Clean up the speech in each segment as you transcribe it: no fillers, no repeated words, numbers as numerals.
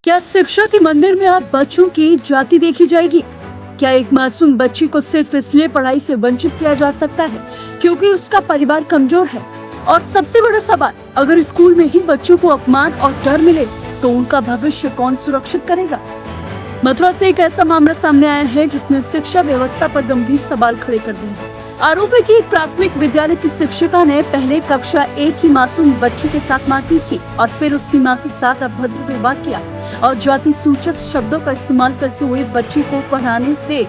क्या शिक्षा के मंदिर में अब बच्चों की जाति देखी जाएगी? क्या एक मासूम बच्ची को सिर्फ इसलिए पढ़ाई से वंचित किया जा सकता है क्योंकि उसका परिवार कमजोर है? और सबसे बड़ा सवाल, अगर स्कूल में ही बच्चों को अपमान और डर मिले तो उनका भविष्य कौन सुरक्षित करेगा? मथुरा से एक ऐसा मामला सामने आया है जिसने शिक्षा व्यवस्था पर गंभीर सवाल खड़े कर दिए हैं। आरोप है कि एक प्राथमिक विद्यालय की शिक्षिका ने पहले कक्षा 1 की मासूम बच्ची के साथ मारपीट की और फिर उसकी मां के साथ अभद्र व्यवहार किया और जाति सूचक शब्दों का इस्तेमाल करते हुए बच्ची को पढ़ाने से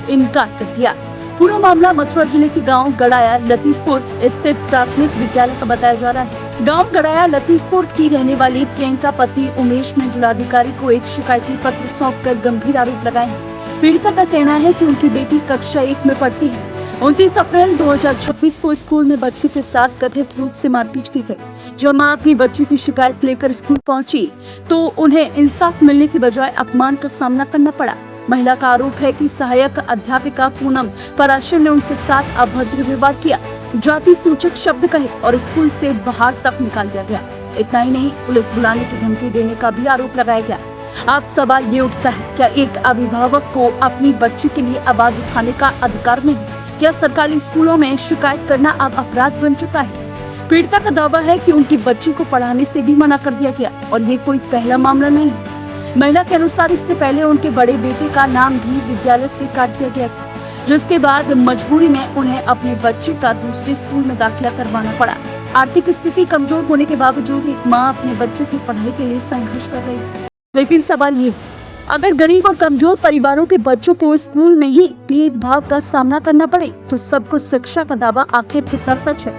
इनकार कर दिया। पूरा मामला मथुरा जिले के गांव गड़ाया लतीफपुर स्थित प्राथमिक विद्यालय का बताया जा रहा है। गांव गड़ाया लतीफपुर की रहने वाली प्रियंका पति उमेश ने जिलाधिकारी को एक शिकायती पत्र सौंपकर गंभीर आरोप लगाए हैं। पीड़िता का कहना है कि उनकी बेटी कक्षा 1 में पढ़ती है। 29 अप्रैल 2026 को स्कूल में बच्ची के साथ कथित रूप से मारपीट की गई। जब मां अपनी बच्ची की शिकायत लेकर स्कूल पहुंची तो उन्हें इंसाफ मिलने की बजाय अपमान का सामना करना पड़ा। महिला का आरोप है कि सहायक अध्यापिका पूनम पराशर ने उनके साथ अभद्र व्यवहार किया, जाति सूचक शब्द कहे और स्कूल से बाहर तक निकाल दिया गया। इतना ही नहीं, पुलिस बुलाने की धमकी देने का भी आरोप लगाया गया। अब सवाल ये उठता है, क्या एक अभिभावक को अपनी बच्ची के लिए आवाज उठाने का अधिकार नहीं? क्या सरकारी स्कूलों में शिकायत करना अब अपराध बन चुका है? पीड़िता का दावा है कि उनकी बच्ची को पढ़ाने से भी मना कर दिया गया और ये कोई पहला मामला नहीं है। महिला के अनुसार इससे पहले उनके बड़े बेटे का नाम भी विद्यालय से काट दिया गया था, जिसके बाद मजबूरी में उन्हें अपने बच्चे का दूसरे स्कूल में दाखिला करवाना पड़ा। आर्थिक स्थिति कमजोर होने के बावजूद एक माँ अपने बच्चे की पढ़ाई के लिए संघर्ष कर रही है। लेकिन सवाल ये, अगर गरीब और कमजोर परिवारों के बच्चों को स्कूल में ही भेदभाव का सामना करना पड़े तो सबको शिक्षा का दावा आखिर कितना सच है?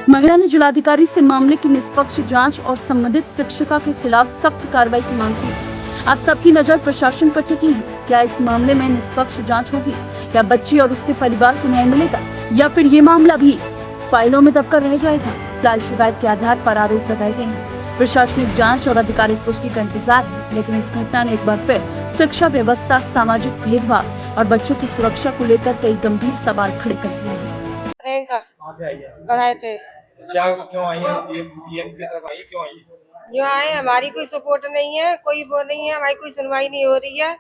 महिला ने जिलाधिकारी से मामले की निष्पक्ष जांच और संबंधित शिक्षिका के खिलाफ सख्त कार्रवाई की मांग की। अब सबकी नजर प्रशासन पर टिकी है। क्या इस मामले में निष्पक्ष जांच होगी? क्या बच्ची और उसके परिवार को न्याय मिलेगा या फिर ये मामला भी फाइलों में दबकर रह जाएगा? फिलहाल शिकायत के आधार पर आरोप लगाए गए हैं। प्रशासनिक जांच और आधिकारिक पुष्टि का इंतजार है, लेकिन इस घटना ने एक बार फिर शिक्षा व्यवस्था, सामाजिक भेदभाव और बच्चों की सुरक्षा को लेकर कई गंभीर सवाल खड़े कर दिए हैं। प्रियंका गढ़ाए थे। क्या क्यों आई है ये की तरफ आई क्यों आई? जो आए हमारी कोई सपोर्ट नहीं है, कोई वो नहीं है, हमारी कोई सुनवाई नहीं हो रही है।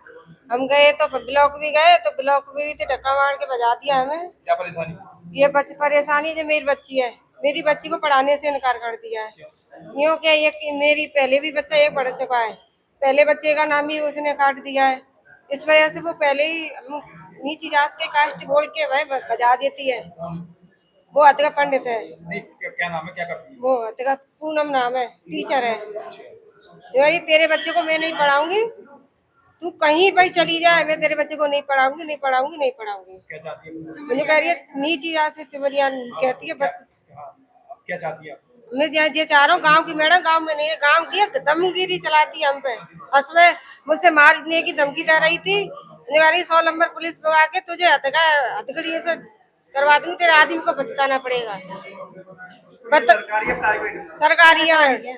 हम गए तो ब्लॉक भी गए तो ब्लॉक में भी तो धक्का मार के बजा दिया हमें। क्या परेशानी? ये परेशानी जो मेरी बच्ची है, मेरी बच्ची को पढ़ाने से इनकार कर दिया है। यूँ क्या, ये मेरी पहले भी बच्चा एक पढ़ चुका है, पहले बच्चे का नाम ही उसने काट दिया है। इस वजह से वो पहले ही नीची जात के कास्ट बोल के वह बजा देती है। वो अतिका पंडित है। नहीं क्या नाम है, क्या करती है? वो अतिका पूनम नाम है, टीचर है। यानी तेरे बच्चे को मैं नहीं पढ़ाऊंगी, तू कहीं भाई चली जाए, मैं तेरे बच्चे को नहीं पढ़ाऊंगी, नहीं पढ़ाऊंगी, नहीं पढ़ाऊंगी। क्या चाहती है? मुझे कह रही है नीची जात से चमरिया कहती है। क्या चाहती है? मैं ये चाह रहा हूँ, गाँव की मैडम, गाँव में नहीं है, गाँव की दमगिरी चलाती है हम पे। असमें मुझसे मारने की धमकी दे रही थी। 100 नंबर पुलिस बुला के तुझे हथकड़ी से करवा दूंगी, तेरे आदमी को पछताना पड़ेगा। सरकारी है प्राइवेट? सरकारी है,